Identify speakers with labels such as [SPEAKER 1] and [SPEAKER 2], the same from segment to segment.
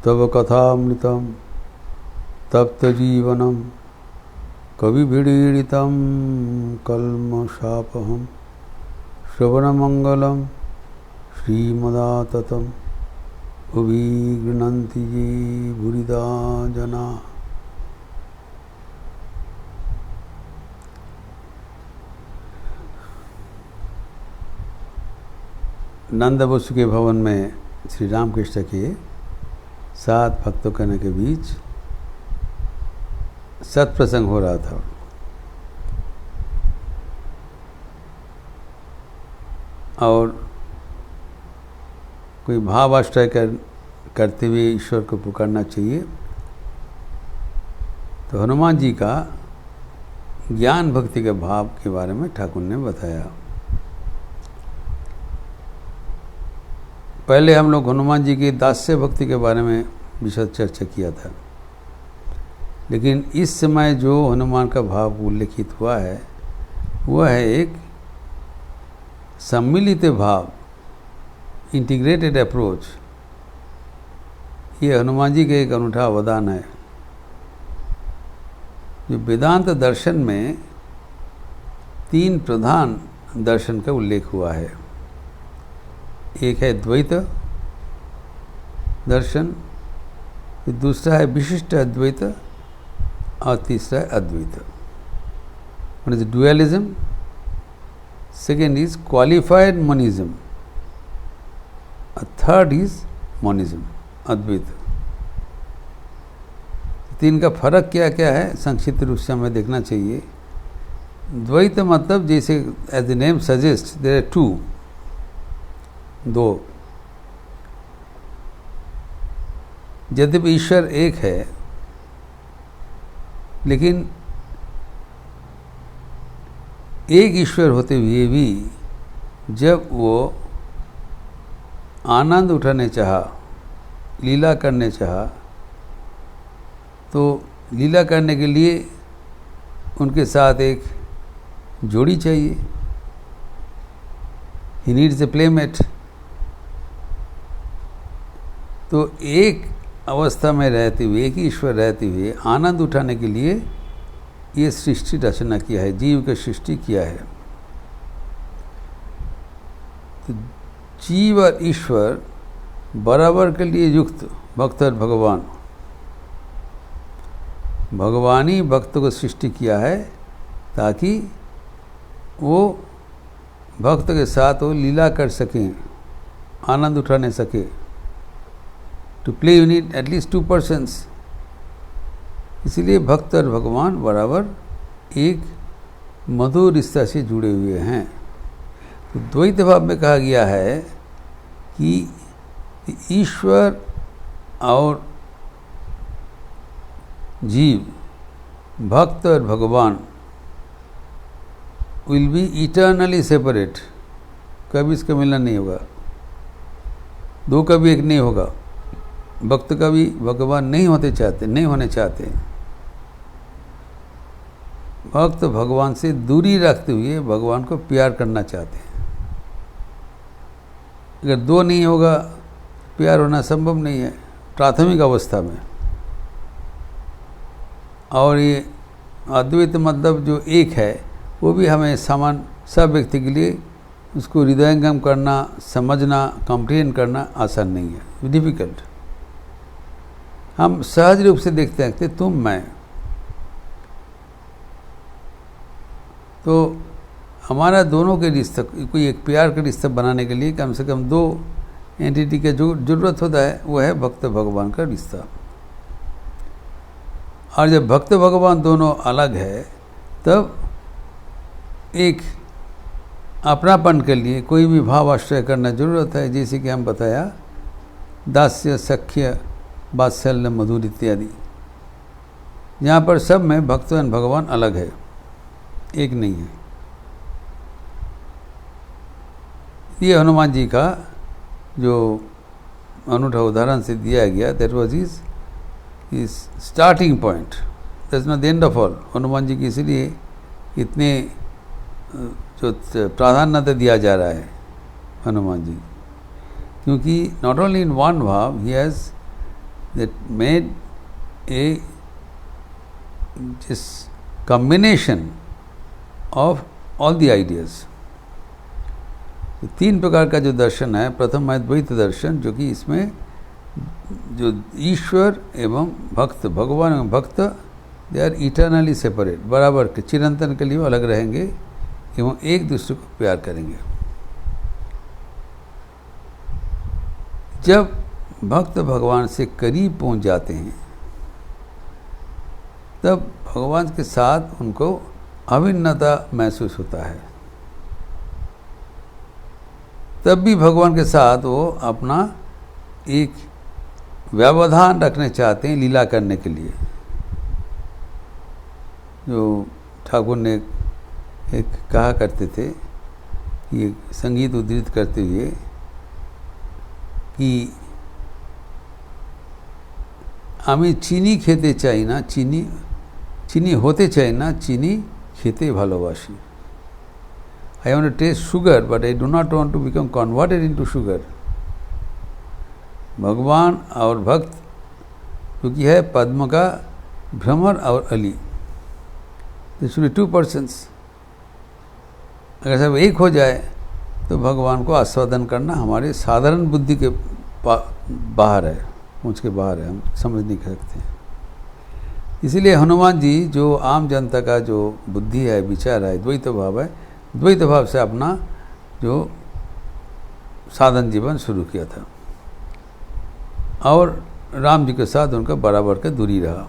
[SPEAKER 1] तव कथामृतं तप्तजीवनं कविभिडीडितं कल्मषापहं श्रवणमंगलं श्रीमदाततं भुवि गृह्णन्ति ये भूरिदा जना। नंद बसु के भवन में श्री रामकृष्ण के 7 भक्तों कहने के बीच सत्प्रसंग हो रहा था। और कोई भाव आश्रय करते हुए ईश्वर को पुकारना चाहिए। तो हनुमान जी का ज्ञान भक्ति के भाव के बारे में ठाकुर ने बताया। पहले हम लोग हनुमान जी की दास्य भक्ति के बारे में विशद चर्चा किया था, लेकिन इस समय जो हनुमान का भाव उल्लेखित हुआ है वह है एक सम्मिलित भाव, इंटीग्रेटेड अप्रोच। ये हनुमान जी का एक अनूठा अवदान है। जो वेदांत दर्शन में 3 प्रधान दर्शन का उल्लेख हुआ है। एक है द्वैत दर्शन, दूसरा है विशिष्ट अद्वैत और तीसरा है अद्वैत। One is dualism, second is qualified monism, third is monism, Advaita. 3 का फर्क क्या क्या है संक्षिप्त रूप से हमें देखना चाहिए। द्वैत मतलब जैसे as the name suggest there are 2। यद्यपि ईश्वर एक है, लेकिन एक ईश्वर होते हुए भी जब वो आनंद उठाने चाहा, लीला करने चाहा, तो लीला करने के लिए उनके साथ एक जोड़ी चाहिए। He needs a playmate. तो एक अवस्था में रहते हुए, एक ही ईश्वर रहते हुए आनंद उठाने के लिए ये सृष्टि रचना किया है, जीव की सृष्टि किया है। तो जीव और ईश्वर बराबर के लिए युक्त भक्त और भगवान, भगवान ही भक्त को सृष्टि किया है ताकि वो भक्त के साथ वो लीला कर सकें, आनंद उठाने सके। To play you need at least 2 persons। इसीलिए भक्त और भगवान बराबर एक मधुर रिश्ता से जुड़े हुए हैं। तो द्वैत भाव में कहा गया है कि ईश्वर और जीव, भक्त और भगवान विल बी इटर्नली सेपरेट। कभी इसका मिलना नहीं होगा, 2 का भी एक नहीं होगा। भक्त का भी भगवान नहीं होने चाहते। भक्त भगवान से दूरी रखते हुए भगवान को प्यार करना चाहते हैं। अगर 2 नहीं होगा, प्यार होना संभव नहीं है प्राथमिक अवस्था में। और ये अद्वैत मतलब जो एक है वो भी हमें समान सब व्यक्ति के लिए उसको हृदयंगम करना, समझना, कॉम्प्रिहेंड करना आसान नहीं है, डिफिकल्ट। हम सहज रूप से देखते हैं कि तुम मैं, तो हमारा दोनों के रिश्ते, कोई एक प्यार का रिश्ता बनाने के लिए कम से कम 2 एंटिटी का जो जरूरत होता है वो है भक्त भगवान का रिश्ता। और जब भक्त भगवान दोनों अलग है तब एक अपनापन के लिए कोई भी भाव आश्रय करना जरूरत है। जैसे कि हम बताया दास्य, सख्य, वात्सल्य, मधुर इत्यादि। यहाँ पर सब में भक्त और भगवान अलग है, एक नहीं है। ये हनुमान जी का जो अनूठा उदाहरण से दिया गया, that was is starting point, that's not the end of all. Hanuman ji की इसलिए इतने जो प्राधान्यता दिया जा रहा है हनुमान जी, क्योंकि नॉट ओनली इन वन भाव, he has that made a this combination of all the ideas. तो तीन प्रकार का जो दर्शन है, प्रथम है द्वैत दर्शन, जो कि इसमें जो ईश्वर एवं भक्त, भगवान एवं भक्त, दे आर इटर्नली सेपरेट, बराबर के चिरंतन के लिए अलग रहेंगे एवं एक दूसरे को प्यार करेंगे। जब भक्त भगवान से करीब पहुंच जाते हैं तब भगवान के साथ उनको अभिन्नता महसूस होता है। तब भी भगवान के साथ वो अपना एक व्यवधान रखने चाहते हैं लीला करने के लिए। जो ठाकुर ने एक कहा करते थे, ये संगीत उद्धृत करते हुए, कि আমি চিনি খেতে চাই না, চিনি হতে চাই না, চিনি খেতে ভালোবাসি। I want to taste sugar, but I do not want to become converted into sugar. भगवान और भक्त क्योंकि है पद्म का भ्रमर और Ali, this should be to persons. अगर सब एक हो जाए तो भगवान को आस्वादन करना हमारे साधारण बुद्धि के बाहर है, पहुँच के बाहर है, हम समझ नहीं सकते। इसीलिए हनुमान जी जो आम जनता का जो बुद्धि है, विचार है, द्वैत भाव है, द्वैत भाव से अपना जो साधन जीवन शुरू किया था और राम जी के साथ उनका बराबर का दूरी रहा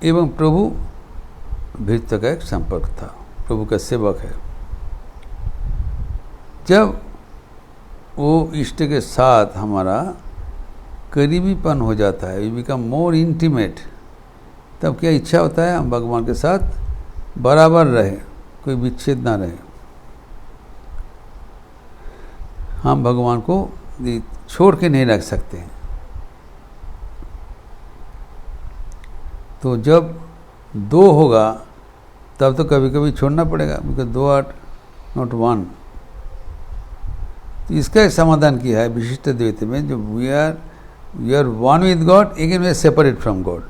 [SPEAKER 1] एवं प्रभु भक्त का एक संपर्क था, प्रभु का सेवक है। जब वो इष्ट के साथ हमारा करीबीपन हो जाता है, वी बिकम मोर इंटीमेट, तब क्या इच्छा होता है हम भगवान के साथ बराबर रहे, कोई विच्छेद ना रहे। हम भगवान को छोड़ के नहीं रख सकते। तो जब दो होगा तब तो कभी कभी छोड़ना पड़ेगा, बिकॉज दो आर नॉट वन। तो इसका एक समाधान किया है विशिष्ट द्वैत में, जो we are one with God, again we are separate from God.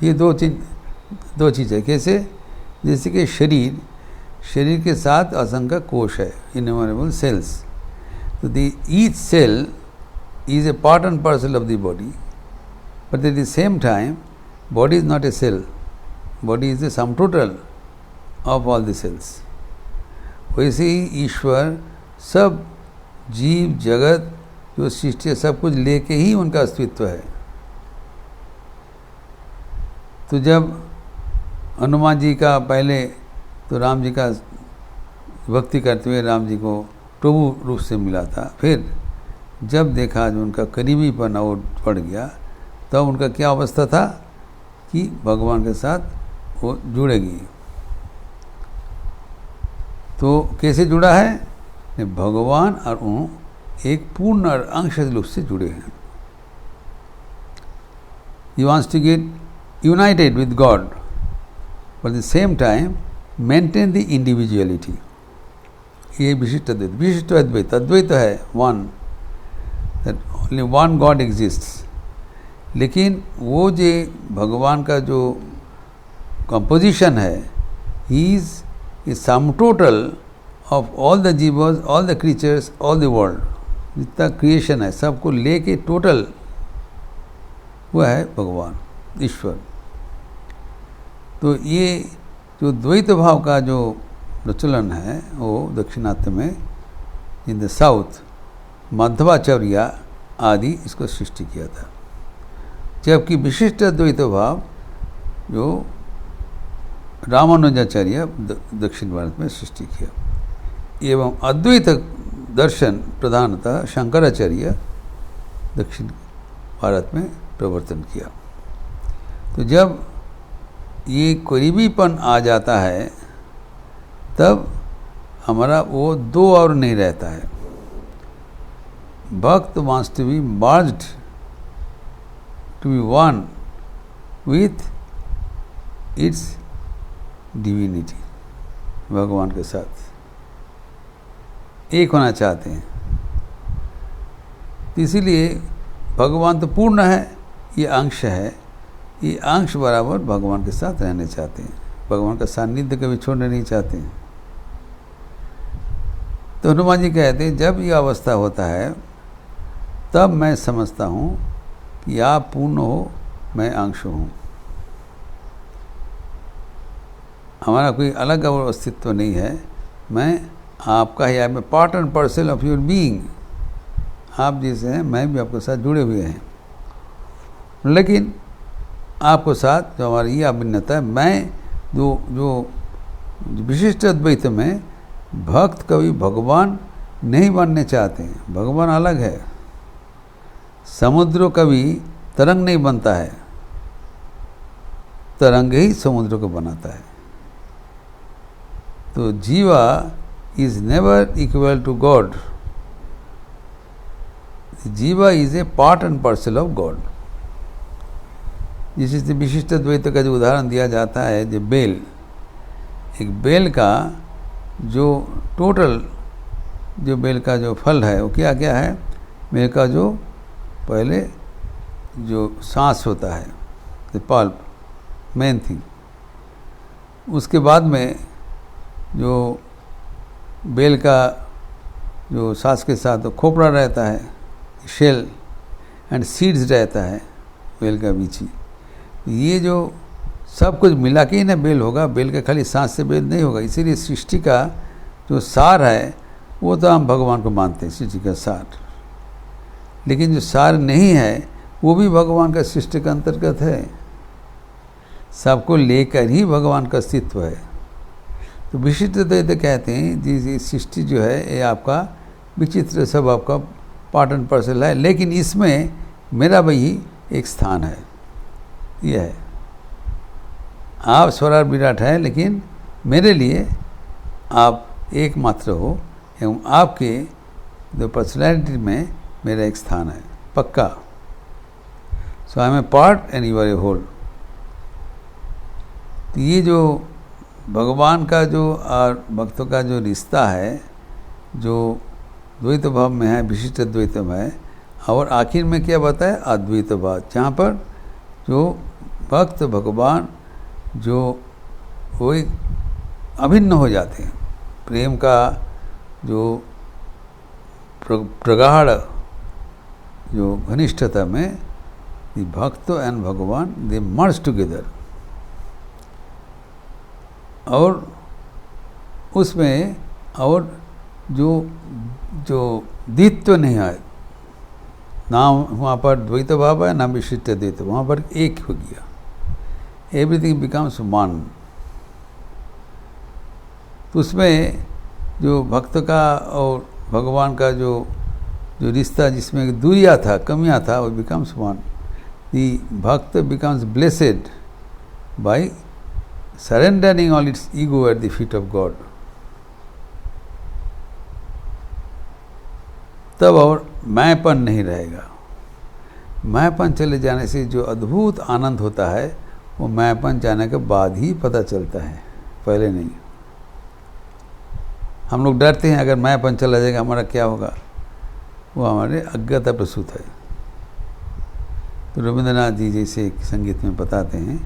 [SPEAKER 1] ये दो चीज़ है। कैसे? जैसे कि शरीर के साथ असंख्य कोश है, इनन्यूमरेबल सेल्स। तो each cell is a part and parcel of the body, but at the same time body is not a cell, body is the sum total of all the cells. वैसे ही ईश्वर सब जीव जगत जो सृष्टि सब कुछ लेके ही उनका अस्तित्व है। तो जब हनुमान जी का पहले तो राम जी का भक्ति करते हुए राम जी को प्रभु रूप से मिला था, फिर जब देखा जो उनका करीबीपन और बढ़ गया तब उनका क्या अवस्था था कि भगवान के साथ वो जुड़ेगी। तो कैसे जुड़ा है? भगवान और वो एक पूर्ण और अंश रूप से जुड़े हैं। He wants to get united with God, but at the same time maintain the individuality. ये विशिष्ट अद्वैत, विशिष्ट अद्वैत, अद्वैत है one, that only one God exists। लेकिन वो जो भगवान का जो कंपोजिशन है, he is a sum total of all the जीवस, all the creatures, all the world। जितना क्रिएशन है सबको लेके टोटल वो है भगवान ईश्वर। तो ये जो द्वैत भाव का जो प्रचलन है वो दक्षिणात्य में इन द साउथ मध्वाचार्य आदि इसको सृष्टि किया था, जबकि विशिष्ट द्वैत भाव जो रामानुजाचार्य दक्षिण भारत में सृष्टि किया एवं अद्वैत दर्शन प्रधानतः शंकराचार्य दक्षिण भारत में प्रवर्तन किया। तो जब ये करीबीपन आ जाता है तब हमारा वो दो और नहीं रहता है। भक्त wants to be merged, to be one with its divinity, भगवान के साथ एक होना चाहते हैं। तो इसीलिए भगवान तो पूर्ण है, ये अंश है, ये अंश बराबर भगवान के साथ रहने चाहते हैं, भगवान का सानिध्य कभी छोड़ना नहीं चाहते हैं। तो हनुमान जी कहते हैं जब ये अवस्था होता है तब मैं समझता हूँ कि आप पूर्ण हो, मैं अंश हूँ, हमारा कोई अलग अस्तित्व नहीं है, मैं आपका ही, I am part and parcel of your being, आप जैसे हैं मैं भी आपके साथ जुड़े हुए हैं। लेकिन आपको साथ जो हमारी ये अभिन्नता है, मैं जो विशिष्ट अद्वैत में भक्त कभी भगवान नहीं बनने चाहते हैं, भगवान अलग है। समुद्र कभी तरंग नहीं बनता है, तरंग ही समुद्र को बनाता है। तो jiva is never equal to God, jiva is a part and parcel of God. जिससे विशिष्ट द्वैत का जो उदाहरण दिया जाता है, जो बेल, एक बेल का जो टोटल जो बेल का जो फल है वो क्या क्या है, बेल का जो पहले जो सांस होता है, द पल्प, मेन थिंग, उसके बाद में जो बेल का जो सांस के साथ खोपड़ा रहता है, शेल एंड सीड्स रहता है बेल का बीच ही। ये जो सब कुछ मिला के ही ना बेल होगा, बेल का खाली सांस से बेल नहीं होगा। इसीलिए सृष्टि का जो सार है वो तो हम भगवान को मानते हैं, सृष्टि का सार, लेकिन जो सार नहीं है वो भी भगवान का सृष्टि का अंतर्गत है। सबको लेकर ही भगवान का अस्तित्व है। तो विशिष्ट द्वैत कहते हैं जी सृष्टि जो है ये आपका विचित्र, सब आपका पार्ट एंड पार्सल है, लेकिन इसमें मेरा भी एक स्थान है। यह है, आप स्वराट विराट है, लेकिन मेरे लिए आप एकमात्र हो एवं आपके जो पर्सनैलिटी में मेरा एक स्थान है पक्का। So I am a part and you are a whole. तो ये जो भगवान का जो और भक्तों का जो रिश्ता है, जो द्वैत भाव में है, विशिष्ट द्वैत में है, और आखिर में क्या बताया, अद्वैत भाव, जहाँ पर जो भक्त भगवान जो वो एक अभिन्न हो जाते हैं। प्रेम का जो प्रगाढ़ जो घनिष्ठता में द भक्त एंड भगवान दे मर्ज टुगेदर, और उसमें और जो द्वित्व नहीं है, ना वहाँ पर द्वैत भाव है ना विशिष्ट द्वैत, वहाँ पर एक हो गया, एवरीथिंग बिकम्स वन। तो उसमें जो भक्त का और भगवान का जो रिश्ता, जिसमें दूरिया था, कमियाँ था, वो becomes one. The bhakta becomes blessed by surrendering all its ego at the feet of God. तब और मैंपन नहीं रहेगा। मैंपन चले जाने से जो अद्भुत आनंद होता है वो मैंपन जाने के बाद ही पता चलता है, पहले नहीं। हम लोग डरते हैं अगर मैंपन चला जाएगा हमारा क्या होगा, वो हमारे अज्ञता प्रसूत है। तो रविंद्रनाथ जी जैसे एक संगीत में बताते हैं,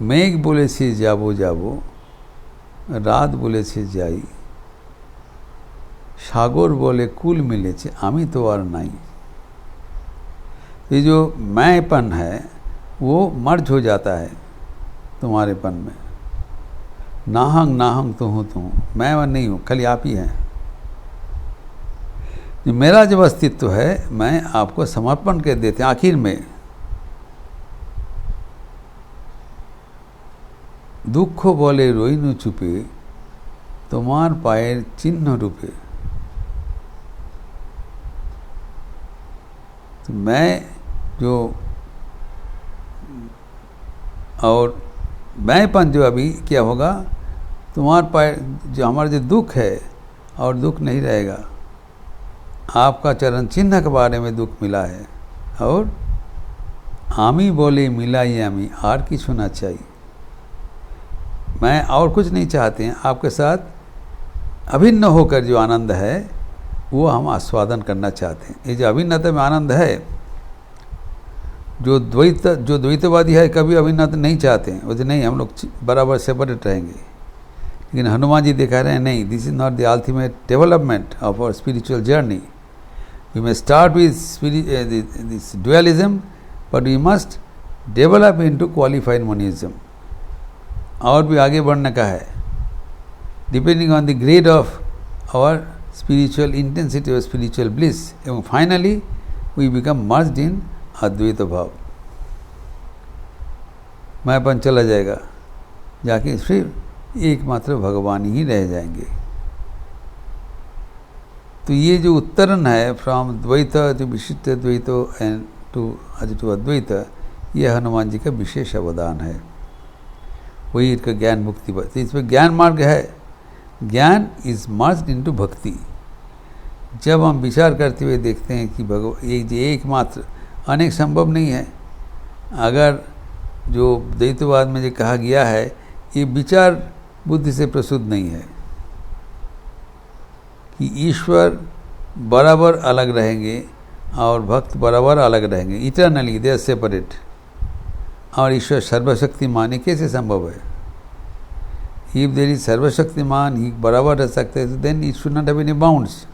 [SPEAKER 1] मेघ बोले से जाबो जाबो, रात बोले से जाई, सागर बोले कुल मिले छे आमी तो और नहीं। ये जो मैंपन है वो मर्ज हो जाता है तुम्हारेपन में। नाहंग नाहंग तो हूँ तू, मैं वह नहीं हूँ, खाली आप ही हैं। जो मेरा जब अस्तित्व है मैं आपको समर्पण कर देते हैं। आखिर में दुख बोले रोइनु चुपे, तुम्हार पाएर चिन्ह रूपे। तो मैं जो और मैंपन जो अभी क्या होगा, तुम्हार पाए जो हमारा जो दुख है और दुख नहीं रहेगा। आपका चरण चिन्ह के बारे में दुख मिला है, और आमी बोले मिलाई आमी, आर की छूना चाहिए। मैं और कुछ नहीं चाहते हैं, आपके साथ अभिन्न होकर जो आनंद है वो हम आस्वादन करना चाहते हैं। ये जो अभिन्नता में आनंद है जो द्वैतवादी है कभी अभिन्न नहीं चाहते हैं, बोलते नहीं हम लोग बराबर सेपरेट रहेंगे। लेकिन हनुमान जी दिखा रहे हैं नहीं, this is not the ultimate development of our spiritual journey. We may start with this dualism but we must develop into qualified monism. और भी आगे बढ़ने का है, depending on the grade of our spiritual intensity और spiritual bliss, एवं finally we become merged in Advaita bhav. मैंपन चला जाएगा, जाके फिर एकमात्र भगवान ही रह जाएंगे। तो ये जो उत्तरण है फ्रॉम द्वैत टू विशिष्ट द्वैत एंड टू अद्वैत, ये हनुमान जी का विशेष अवदान है। वही इनका ज्ञान मुक्ति पर, तो इसमें ज्ञान मार्ग है। ज्ञान इज मर्ज्ड इनटू भक्ति। जब हम विचार करते हुए देखते हैं कि भगवान एकमात्र, अनेक संभव नहीं है। अगर जो द्वैतवाद में जो कहा गया है, ये विचार बुद्धि से प्रसूत नहीं है कि ईश्वर बराबर अलग रहेंगे और भक्त बराबर अलग रहेंगे, इटर्नली दे आर सेपरेट। और ईश्वर सर्वशक्तिमान, कैसे संभव है? इफ देर इज सर्वशक्तिमान, ही बराबर रह सकते हैं, then it should not have any bounds.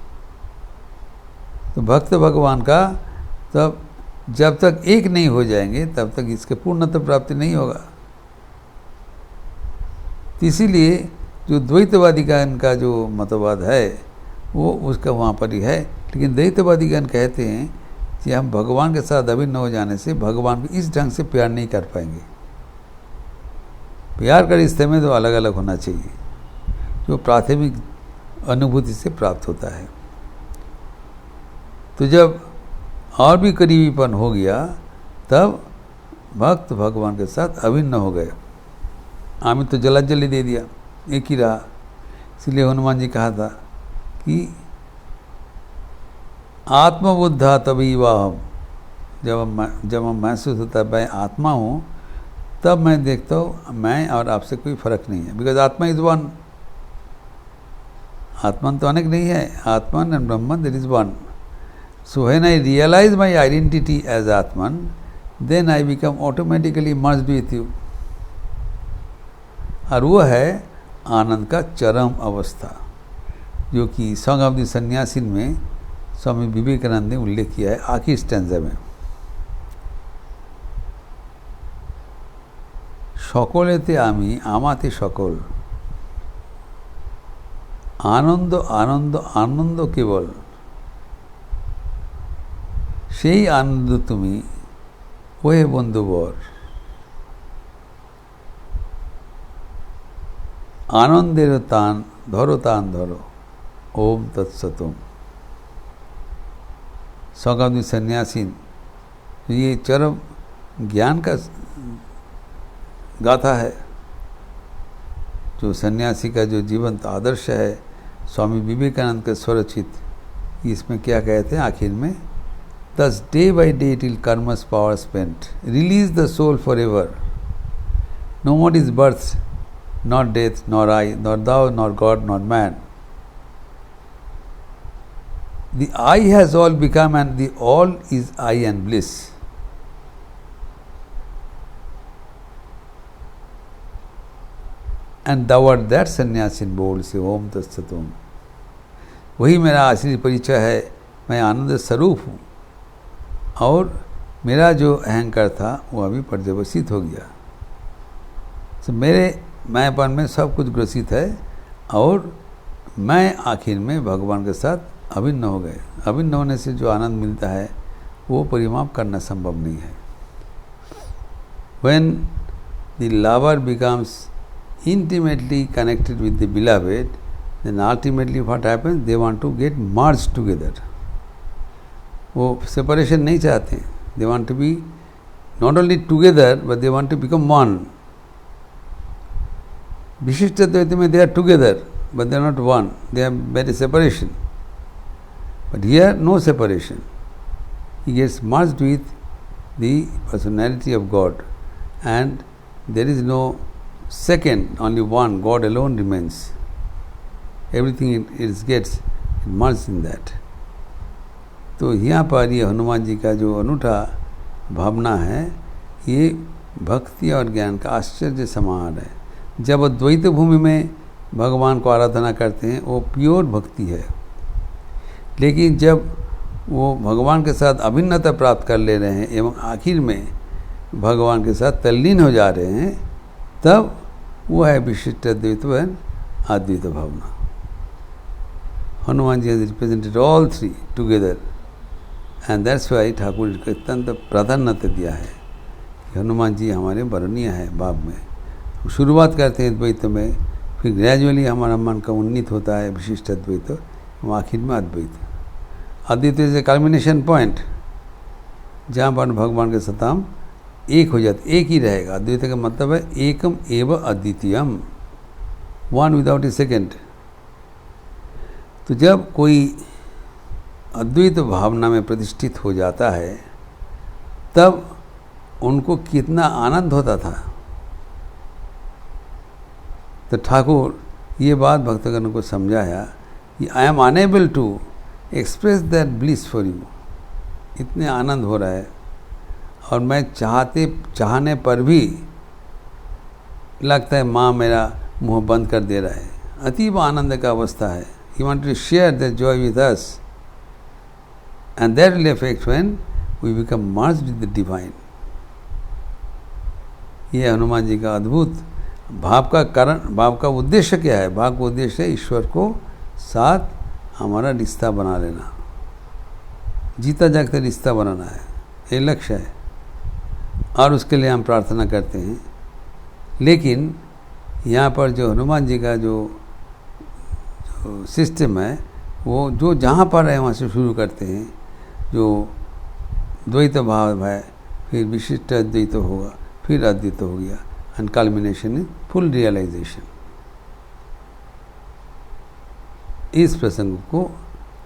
[SPEAKER 1] तो भक्त भगवान का तब जब तक एक नहीं हो जाएंगे तब तक इसके पूर्णता प्राप्ति नहीं होगा। तो इसीलिए जो द्वैतवादी का जो मतवाद है वो उसका वहाँ पर ही है। लेकिन द्वैतवादी कहते हैं कि हम भगवान के साथ अभिन्न हो जाने से भगवान को इस ढंग से प्यार नहीं कर पाएंगे। प्यार का रिश्ते में तो अलग अलग होना चाहिए, जो प्राथमिक अनुभूति से प्राप्त होता है। तो जब और भी करीबीपन हो गया तब भक्त भगवान के साथ अभिन्न हो गए। आमिर तो जलाजली दे दिया, एक ही रहा। इसलिए हनुमान जी कहा था कि आत्मबुद्धा तभी वाहम, जब हम महसूस होता है मैं आत्मा हूँ, तब मैं देखता हूँ मैं और आपसे कोई फर्क नहीं है। बिकॉज आत्मा इज वन। आत्मन तो अनेक नहीं है, Atman and Brahman there is one. So when I realize my identity as Atman, then I become automatically merged with you। और वो है आनंद का चरम अवस्था, जो कि सॉन्ग ऑफ द सन्यासीन में स्वामी विवेकानंद ने उल्लेख किया है आखिरी स्टैंजा में। सकलेते आमी आमाते सकल, आनंद आनंद आनंद केवल, সেই আনন্দ তুমি ওহে বন্ধুবর। আনন্দের তান ধরো তান ধরো, ओम तत्सतम। सौगंध सन्यासी, ये चरम ज्ञान का गाथा है, जो सन्यासी का जो जीवंत आदर्श है, स्वामी विवेकानंद के स्वरचित। इसमें क्या कहते हैं आखिर में, Thus day by day till karma's power spent, release the soul forever. No more is birth, nor death, nor I, nor thou, nor God, nor man. The I has all become and the all is I and bliss. And thou art that sannyasin bold, say Om Tat Sat Om। वही मेरा असली परिचय है, मैं आनंद स्वरूप हूँ और मेरा जो अहंकार था वो अभी पर्यवसित हो गया। तो मेरे मैंपन में सब कुछ ग्रसित है और मैं आखिर में भगवान के साथ अभिन्न हो गए। अभिन्न होने से जो आनंद मिलता है वो परिमाप करना संभव नहीं है। When the lover becomes intimately connected with the beloved, then ultimately what happens? They want to get merged together। वो सेपरेशन नहीं चाहते, they want to be not only together but they want to become one. विशिष्ट द्वैत में they are together but they are not one, they are very separation. But here no separation, he gets merged with the personality of God and there is no second, only one, God alone remains. Everything it gets merged in that. तो यहाँ पर ये हनुमान जी का जो अनूठा भावना है, ये भक्ति और ज्ञान का आश्चर्य समाहार है। जब अद्वैत भूमि में भगवान को आराधना करते हैं वो प्योर भक्ति है, लेकिन जब वो भगवान के साथ अभिन्नता प्राप्त कर ले रहे हैं एवं आखिर में भगवान के साथ तल्लीन हो जा रहे हैं, तब वो है विशिष्ट अद्वैत व अद्वैत भावना। Hanuman ji has represented all three together and that's why Thakur ji को अत्यंत प्राधान्यता दिया है कि हनुमान जी हमारे वर्णीय है। भाव में शुरुआत करते हैं द्वैत में, फिर ग्रेजुअली हमारा मन का उन्नीत होता है विशिष्ट अद्वैत, आखिर में अद्वैत। अद्वैत इज ए कल्मिनेशन पॉइंट जहाँ पर भगवान के साथ हम एक हो जाते, एक ही रहेगा। अद्वैत का मतलब है एकम एव अद्वितीयम, वन विदाउट ए सेकेंड। तो जब कोई अद्वैत भावना में प्रतिष्ठित हो जाता है तब उनको कितना आनंद होता था। तो ठाकुर ये बात भक्तगण को समझाया कि I am unable to express that bliss for you, इतने आनंद हो रहा है और मैं चाहने पर भी लगता है माँ मेरा मुंह बंद कर दे रहा है। अतीब आनंद का अवस्था है। He wanted to share that joy with us, and that will affect when we become merged with the divine. ये हनुमान जी का अद्भुत भाव का कारण, भाव का उद्देश्य क्या है? भाव का उद्देश्य है ईश्वर को साथ हमारा रिश्ता बना लेना, जीता जागता रिश्ता बनाना है, ये लक्ष्य है और उसके लिए हम प्रार्थना करते हैं। लेकिन यहाँ पर जो हनुमान जी का जो सिस्टम है वो जो जहाँ पर है वहाँ से शुरू करते हैं। जो द्वैत भाव है, फिर विशिष्ट अद्वैत होगा, फिर अद्वैत हो गया, and culmination is full realisation. इस प्रसंग को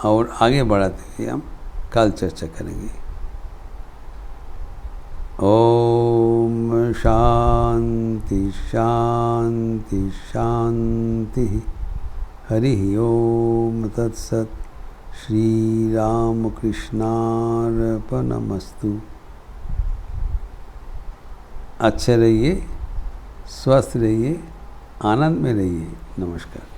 [SPEAKER 1] और आगे बढ़ाते हुए हम कल चर्चा करेंगे। ओम शांति शांति शांति। हरि ओम तत्सत। श्री राम कृष्णार्पणमस्तु। अच्छे रहिए, स्वस्थ रहिए, आनंद में रहिए। नमस्कार।